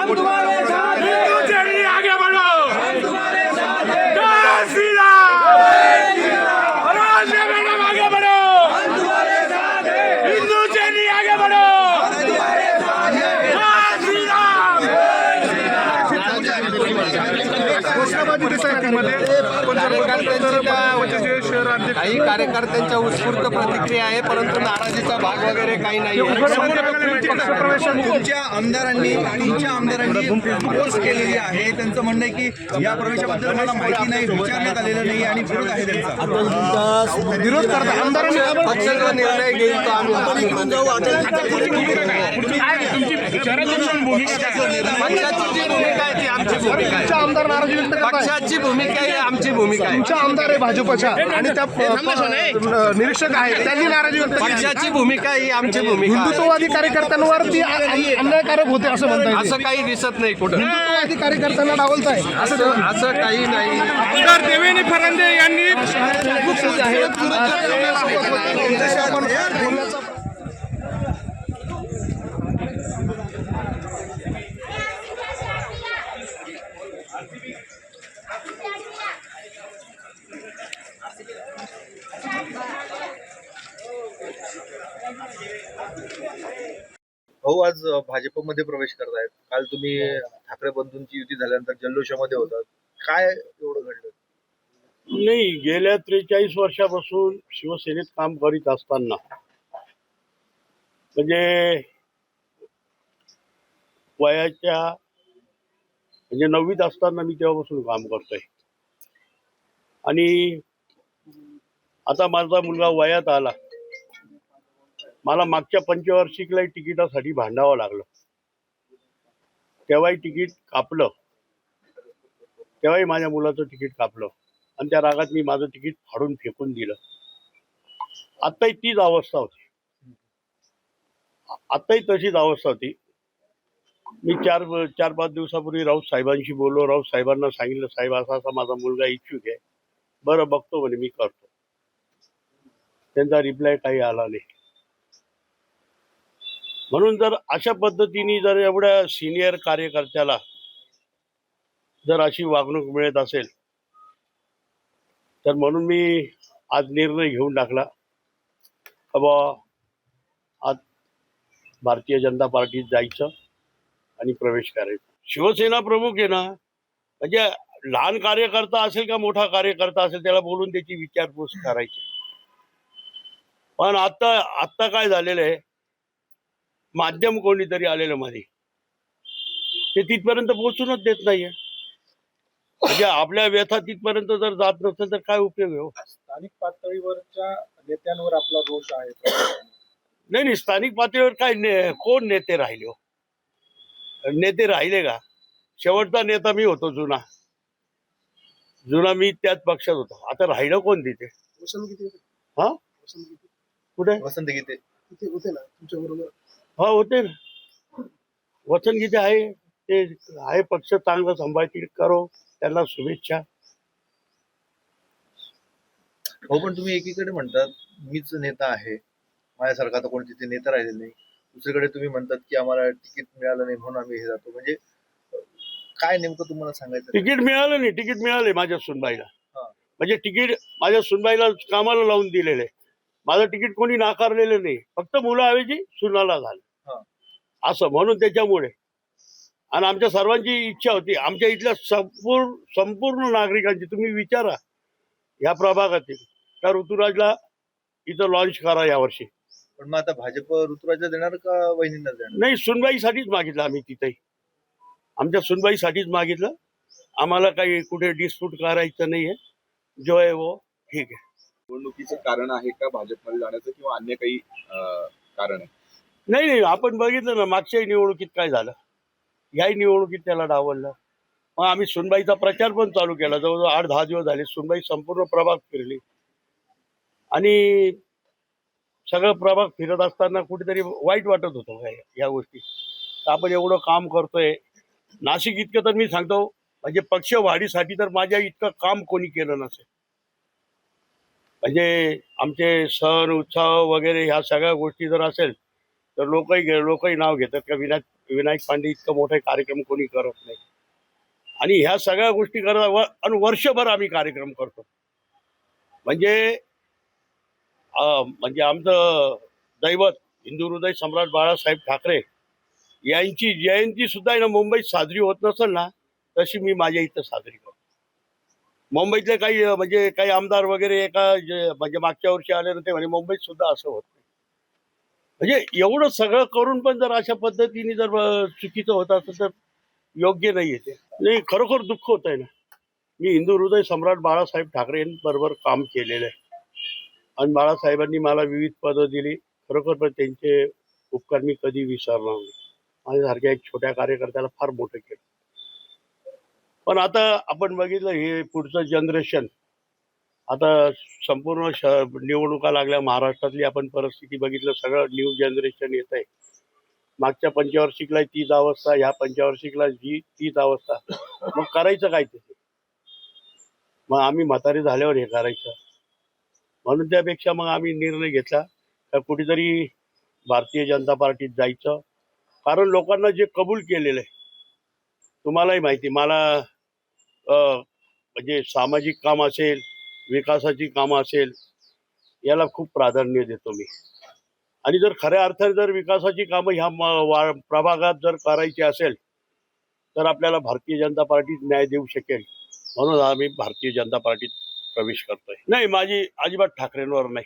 आगे बढ़ो, जय श्री राम, मैडम आगे बढ़ो, हिंदू चैनी आगे बढ़ो, जय श्री राम। काही कार्यकर्त्यांच्या उत्स्फूर्त प्रतिक्रिया आहे, परंतु नाराजीचा भाग वगैरे काही नाही। तुमच्या आमदारांनी पोस्ट केलेली आहे, त्यांचं म्हणणं आहे की या प्रवेशाबद्दल मला माहिती नाही, विचारण्यात आलेलं नाही आणि विरोध आहे त्यांचा। विरोध करता आमदारांनी पक्ष जो निर्णय घेईल तो आम्ही आमदार नाराजी व्यक्त करतात। पक्षाची भूमिका आहे, आमची भूमिका आहे। तुमच्या आमदार आहे भाजपच्या आणि त्या निरीक्षक आहेत, त्यांनी नाराजी व्यक्त केली। पक्षाची भूमिका ही आमची भूमिका। हिंदुत्ववादी कार्यकर्त्यांवर ती अन्यायकारक होते असं म्हणतात। असं काही दिसत नाही कुठं हिंदुत्ववादी कार्यकर्त्यांना डावलताय असं काही नाही। आमदार देवेंद्र फडणवीस यांनी भाऊ आज भाजपमध्ये प्रवेश करतायत। काल तुम्ही ठाकरे बंधूंची युती झाल्यानंतर जल्लोषामध्ये होतात, काय एवढं घडलं? नाही, गेल्या 43 वर्षापासून शिवसेनेत काम करीत असताना म्हणजे वयाच्या म्हणजे 9वीत असताना मी तेव्हापासून काम करतोय आणि आता माझा मुलगा वयात आला, मला मागच्या पंचवार्षिकलाही तिकिटासाठी भांडावं लागलं, तेव्हाही तिकीट कापलं, तेव्हाही माझ्या मुलाचं तिकीट कापलं आणि त्या रागात मी माझं तिकीट फाडून फेकून दिलं। आत्ताही तीच अवस्था होती, आत्ताही तशीच अवस्था होती। मी चार पाच दिवसापूर्वी राऊत साहेबांशी बोललो, राऊत साहेबांना सांगितलं, साहेब असा असा माझा मुलगा इच्छुक आहे, बरं बघतो म्हणे मी करतो। त्यांचा रिप्लाय काही आला नाही। म्हणून जर अशा पद्धतीने जर एवढ्या सिनियर कार्यकर्त्याला जर अशी वागणूक मिळत असेल तर म्हणून मी आज निर्णय घेऊन टाकला बाबा आज भारतीय जनता पार्टीत जायचं आणि प्रवेश करायचा। शिवसेना प्रमुख आहे ना, म्हणजे लहान कार्यकर्ता असेल का मोठा कार्यकर्ता असेल त्याला बोलून त्याची विचारपूस करायची। पण आता काय झालेलं आहे, माध्यम कोणीतरी आलेलं मध्ये ते तिथपर्यंत पोहोचूनच देत नाहीये। म्हणजे आपल्या व्यथा तिथपर्यंत जर जात नसेल तर काय उपयोग आहे? स्थानिक पातळीवरच्या नेत्यांवर आपला रोष आहे? नाही, स्थानिक पातळीवर काय कोण नेते राहिले हो? नेते राहिले का? शेवटचा नेता मी होतो, जुना मी त्याच पक्षात होतो। आता राहिलं कोण तिथे? हा, कुठे? वसंत गीते होते ना तुमच्या बरोबर? हा होते ना, वचन गीते आहे, ते आहे पक्ष चांगलं सांभाळतील, करो, त्यांना शुभेच्छा। हो, पण तुम्ही एकीकडे म्हणतात मीच नेता आहे, माझ्यासारखा तर कोणी तिथे नेता राहिलेला नाही, दुसरीकडे तुम्ही म्हणतात की आम्हाला तिकीट मिळालं नाही म्हणून आम्ही हे जातो। म्हणजे काय नेमकं तुम्हाला सांगायचं? तिकीट मिळालं नाही, तिकीट मिळाले माझ्या सुनबाईला, म्हणजे तिकीट माझ्या सुनबाईला कामाला लावून दिलेलं आहे, माझं तिकीट कोणी नाकारलेलं नाही, फक्त मुलाऐवजी सुनाला झालं असं, म्हणून त्याच्यामुळे। आणि आमच्या सर्वांची इच्छा होती, आमच्या इथल्या संपूर्ण नागरिकांची, तुम्ही विचारा या प्रभागातील, त्या ऋतुराजला इथं लॉन्च करा यावर्षी। पण मग आता भाजप ऋतुराजला देणार का वहिनींना देणार? नाही, सुनबाईसाठीच मागितलं आम्ही, तिथेही आमच्या सुनबाईसाठीच मागितलं, आम्हाला काही कुठे डिस्प्यूट करायचं नाहीये, जो आहे वो ठीक आहे। निवडणुकीचं कारण आहे का भाजपमध्ये जाण्याचं किंवा अन्य काही कारण आहे? नाही, आपण बघितलं ना मागच्याही निवडणुकीत काय झालं, याही निवडणुकीत त्याला डावललं। मग आम्ही सुनबाईचा प्रचार पण चालू केला, जवळजवळ 8-10 दिवस झाले, सुनबाई संपूर्ण प्रभाग फिरली आणि सगळं प्रभाग फिरत असताना कुठेतरी वाईट वाटत होतं या गोष्टी। आपण एवढं काम करतोय नाशिक इतकं, तर मी सांगतो म्हणजे पक्ष वाढीसाठी तर माझ्या इतकं काम कोणी केलं नसेल। म्हणजे आमचे सण उत्सव वगैरे ह्या सगळ्या गोष्टी जर असेल तर लोकही नाव घेतात का विनायक पांडे इतकं मोठे कार्यक्रम कोणी करत नाही. आणि ह्या सगळ्या गोष्टी करत आणि वर्षभर आम्ही कार्यक्रम करतो. म्हणजे आमचं दैवत हिंदू हृदय सम्राट बाळासाहेब ठाकरे यांची जयंती सुद्धा आहे ना मुंबईत साजरी होत नसेल ना, तशी मी माझ्या इथं साजरी करतो. मुंबईतले काही आमदार वगैरे म्हणजे मागच्या वर्षी आले ना, ते म्हणे मुंबईत सुद्धा असं होत नाही. म्हणजे एवढं सगळं करून पण जर अशा पद्धतीने जर चुकीचं होत असेल तर योग्य नाही येते. नाही, खरोखर दुःख होत आहे ना. मी हिंदू हृदय सम्राट बाळासाहेब ठाकरे यांबरोबर काम केलेलं आहे आणि बाळासाहेबांनी मला विविध पदं दिली. खरोखर पण त्यांचे उपकार मी कधी विसरणार नाही. माझ्यासारख्या एक छोट्या कार्यकर्त्याला फार मोठं केलं. पण आता आपण बघितलं हे पुढचं जनरेशन, आता संपूर्ण निवडणुका लागल्या महाराष्ट्रातली आपण परिस्थिती बघितलं, सगळं न्यू जनरेशन येत आहे. मागच्या पंचवार्षिकला तीच अवस्था, ह्या पंचवार्षिकला तीच अवस्था. मग करायचं काय तिथे? मग आम्ही म्हातारे झाल्यावर हे करायचं. म्हणून त्यापेक्षा मग आम्ही निर्णय घेतला का कुठेतरी भारतीय जनता पार्टीत जायचं. कारण लोकांना जे कबूल केलेलं आहे, तुम्हालाही माहिती, मला म्हणजे सामाजिक काम असेल, विकासाची कामं असेल, याला खूप प्राधान्य देतो मी. आणि जर खऱ्या अर्थाने जर विकासाची कामं ह्या प्रभागात जर करायची असेल तर आपल्याला भारतीय जनता पार्टी न्याय देऊ शकेल. म्हणून आम्ही भारतीय जनता पार्टीत प्रवेश करतोय. नाही, माझी अजिबात ठाकरेंवर नाही.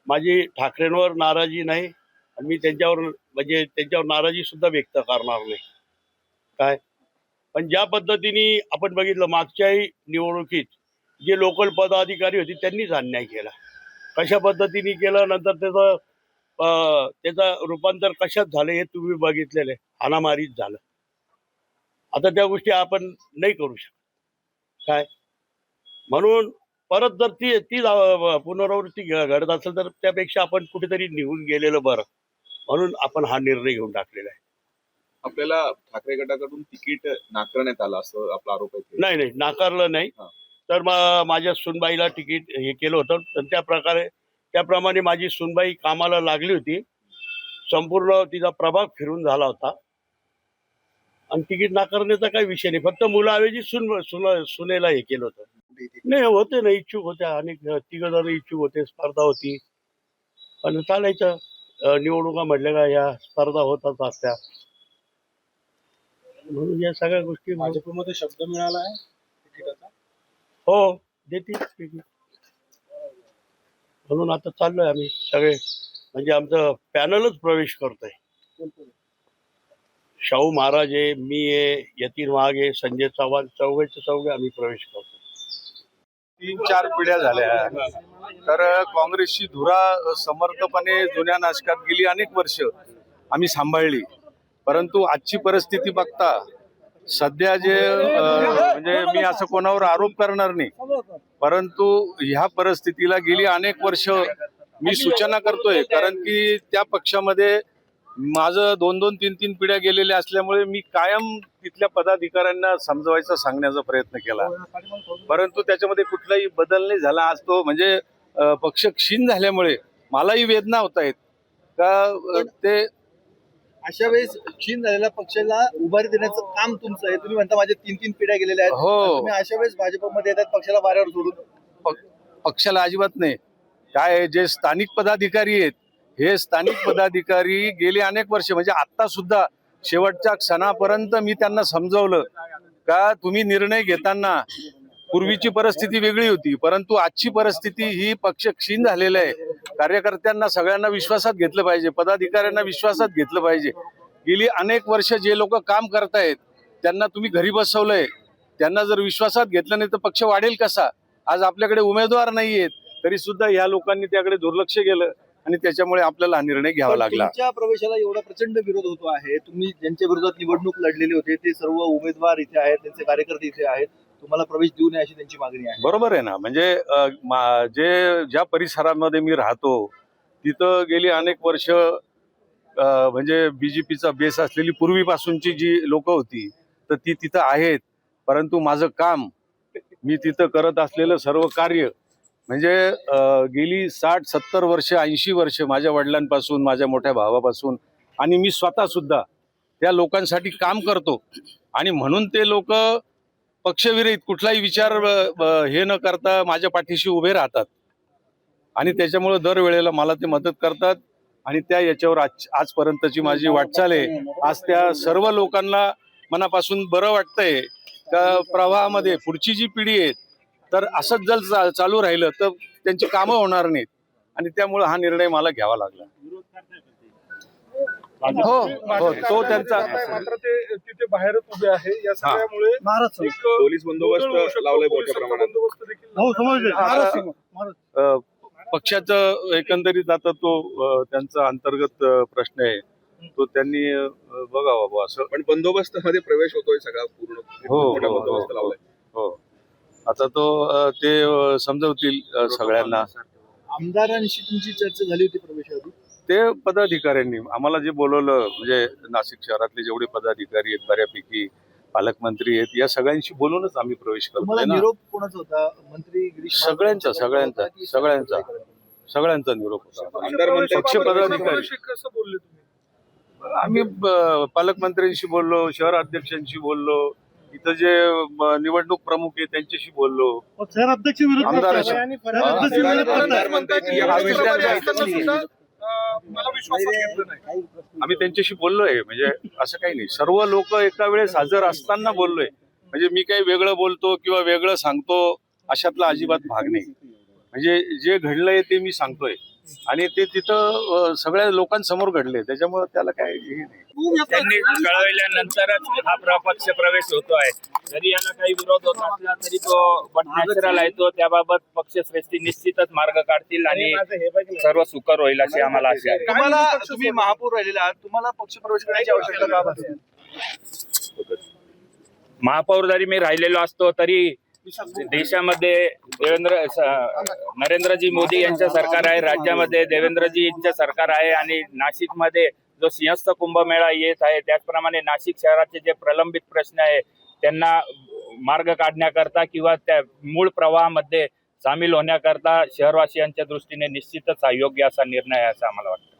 माझी ठाकरेंवर नाराजी नाही आणि मी त्यांच्यावर नाराजी सुद्धा व्यक्त करणार नाही. काय पण ज्या पद्धतीने आपण बघितलं मागच्याही निवडणुकीत जे लोकल पदाधिकारी होते त्यांनीच अन्याय केला. कशा पद्धतीने केलं, नंतर त्याचं रूपांतर कशात झालं हे तुम्ही बघितलेलं आहे. हाणामारीच झालं. आता त्या गोष्टी आपण नाही करू शकत. काय म्हणून परत जर ती पुनरावृत्ती घडत असेल तर त्यापेक्षा आपण कुठेतरी निघून गेलेलं बरं. म्हणून आपण हा निर्णय घेऊन टाकलेला आहे. आपल्याला ठाकरे गटाकडून तिकीट नाकारण्यात आलं असं आपला आरोप आहे. नाही, नाकारलं नाही. तर माझ्या सुनबाईला तिकीट हे केलं होतं. तर त्याप्रमाणे माझी सुनबाई कामाला लागली होती. संपूर्ण तिचा प्रभाग फिरून झाला होता आणि तिकीट नाकारण्याचा काही विषय नाही. फक्त मुलाऐवजी सुनेला हे केलं होतं. नाही, होते ना, इच्छुक होत्या अनेक, 3 जण इच्छुक होते. स्पर्धा होती पण चालायचं. निवडणुका म्हटल्या का या स्पर्धा होतच असत्या. म्हणून या सगळ्या गोष्टी भाजपमध्ये शब्द मिळाला आहे तिकिटाचा. हो, देतील. म्हणून आता चाललोय आम्ही सगळे, म्हणजे आमचं पॅनलच प्रवेश करतोय. शाहू महाराज आहे, मी आहे, यतीन वाघ आहे, संजय चव्हाण, चौघे आम्ही प्रवेश करतो. 3-4 पिढ्या झाल्या. तर काँग्रेसची धुरा समर्थपणे जुन्या नाशकात गेली अनेक वर्ष आम्ही सांभाळली. परंतु आजची परिस्थिती बघता सध्या जे म्हणजे मी असं कोणावर आरोप करणार नाही, परंतु ह्या परिस्थितीला गेली अनेक वर्ष मी सूचना करतोय. कारण की त्या पक्षामध्ये माझं 2-2, 3-3 पिढ्या गेलेल्या असल्यामुळे मी कायम तिथल्या पदाधिकाऱ्यांना समजवायचा, सांगण्याचा प्रयत्न केला. परंतु त्याच्यामध्ये कुठलाही बदल नाही झाला. आज तो म्हणजे पक्ष क्षीण झाल्यामुळे मलाही वेदना होत आहेत का ते. अशा वेळेस क्षीण झालेल्या पक्षाला उभारी देण्याचं काम तुमचं आहे. तुम्ही म्हणता माझ्या 3-3 पिढ्या गेलेल्या आहेत. हो, तुम्ही अशा वेळेस भाजपमध्ये येतात पक्षाला वाऱ्यावर सोडून. पक्षाला अजिबात नाही. काय जे स्थानिक पदाधिकारी आहेत, हे स्थानिक पदाधिकारी गेली अनेक वर्ष, म्हणजे आता सुद्धा शेवटच्या क्षणापर्यंत मी त्यांना समजवलं का तुम्ही निर्णय घेताना पूर्वीची परिस्थिती वेगळी होती, परंतु आजची परिस्थिती ही पक्ष क्षीण झालेला आहे. कार्यकर्त्यांना सगळ्यांना विश्वासात घेतलं पाहिजे, पदाधिकाऱ्यांना विश्वासात घेतलं पाहिजे. गेली अनेक वर्ष जे लोक काम करतायत त्यांना तुम्ही घरी बसवलंय, त्यांना जर विश्वासात घेतलं नाही तर पक्ष वाढेल कसा? आज आपल्याकडे उमेदवार नाहीयेत तरी सुद्धा या लोकांनी त्याकडे दुर्लक्ष केलं आणि त्याच्यामुळे आपल्याला हा निर्णय घ्यावा लागला. तुमच्या प्रवेशाला एवढा प्रचंड विरोध होतो आहे. तुम्ही ज्यांच्या विरोधात निवडणूक लढलेले होते ते सर्व उमेदवार इथे आहेत, त्यांचे कार्यकर्ते इथे आहेत. तुम्हाला प्रवेश देऊ नये अशी त्यांची मागणी आहे. बरोबर आहे ना. म्हणजे ज्या परिसरामध्ये मी राहतो तिथं गेली अनेक वर्ष म्हणजे बीजेपीचा बेस असलेली पूर्वीपासूनची जी लोक होती तर ती तिथं आहेत. परंतु माझं काम, मी तिथं करत असलेलं सर्व कार्य म्हणजे गेली 60-70 वर्ष 80 वर्ष माझ्या वडिलांपासून, माझ्या मोठ्या भावापासून आणि मी स्वतः सुद्धा त्या लोकांसाठी काम करतो आणि म्हणून ते लोक पक्षविरहित कुठलाही विचार हे न करता माझ्या पाठीशी उभे राहतात आणि त्याच्यामुळे दरवेळेला मला ते मदत करतात आणि त्या याच्यावर आजपर्यंतची माझी वाटचाल आहे. आज त्या सर्व लोकांना मनापासून बरं वाटतंय का प्रवाहामध्ये पुढची जी पिढी आहे तर असंच जर चालू राहिलं तर त्यांची कामं होणार नाहीत आणि त्यामुळे हा निर्णय मला घ्यावा लागला. हो हो तो त्यांचा मात्र ते तिथे बाहेरच उभे आहे या सगळ्यामुळे पोलीस बंदोबस्त लावलाय मोठ्या प्रमाणात. पक्षाचं एकंदरीत आता तो त्यांचा अंतर्गत प्रश्न आहे तो त्यांनी बघावा बुवा असं. पण बंदोबस्त मध्ये प्रवेश होतोय सगळा पूर्ण मोठा बंदोबस्त लावलाय. हो आता तो ते समजवतील सगळ्यांना. आमदारांशी तुमची चर्चा झाली होती प्रवेशाआधी? ते पदाधिकाऱ्यांनी आम्हाला जे बोलवलं म्हणजे नाशिक शहरातले जेवढे पदाधिकारी आहेत बऱ्यापैकी पालकमंत्री आहेत या सगळ्यांशी बोलूनच आम्ही प्रवेश करतो ना. निरोप कोणाचा होता? मंत्री गिरीश सगळ्यांचा निरोप होता. आमदार म्हणतात पक्ष पदाधिकारी कसं बोलले तुम्ही? आम्ही पालकमंत्र्यांशी बोललो, शहर अध्यक्षांशी बोललो, इथं जे निवडणूक प्रमुख आहे त्यांच्याशी बोललो. आमदारांशी आमदार म्हणतात की या प्रवेशात मला विश्वासात घेतलं नाही. आम्ही त्यांच्याशी बोललोय म्हणजे असं काही नाही. सर्व लोक एका वेळेस हजर असताना बोललोय म्हणजे मी काही वेगळं बोलतो किंवा वेगळं सांगतो अशातला अजिबात भाग नाही. म्हणजे जे घडलंय ते मी सांगतोय आणि ते तिथं सगळ्या लोकांसमोर घडले त्याच्यामुळे त्याला काय हे नाही. त्यांनी कळवल्यानंतरच हा पक्ष प्रवेश होतो आहे. जरी यांना काही विरोध होत असला तरी तो नॅचरल आहे. तो त्याबाबत पक्षश्रेष्ठी निश्चितच मार्ग काढतील आणि सर्व सुकर होईल अशी आम्हाला आशा आहे. तुम्हाला तुम्ही महापौर राहिलेला आहात, तुम्हाला पक्ष प्रवेश करण्याची आवश्यकता का भासते? महापौर जरी मी राहिलेलो असतो तरी देशामध्ये नरेंद्रजी मोदी यांचं सरकार आहे, राज्यामध्ये देवेंद्रजींचं सरकार आहे आणि नाशिकमध्ये जो सिंहस्थ कुंभमेळा येत आहे त्याचप्रमाणे नाशिक शहराचे जे प्रलंबित प्रश्न आहे त्यांना मार्ग काढण्याकरता किंवा त्या मूळ प्रवाहामध्ये सामील होण्याकरता शहरवासियांच्या दृष्टीने निश्चितच हा योग्य असा निर्णय आहे असं आम्हाला वाटतं.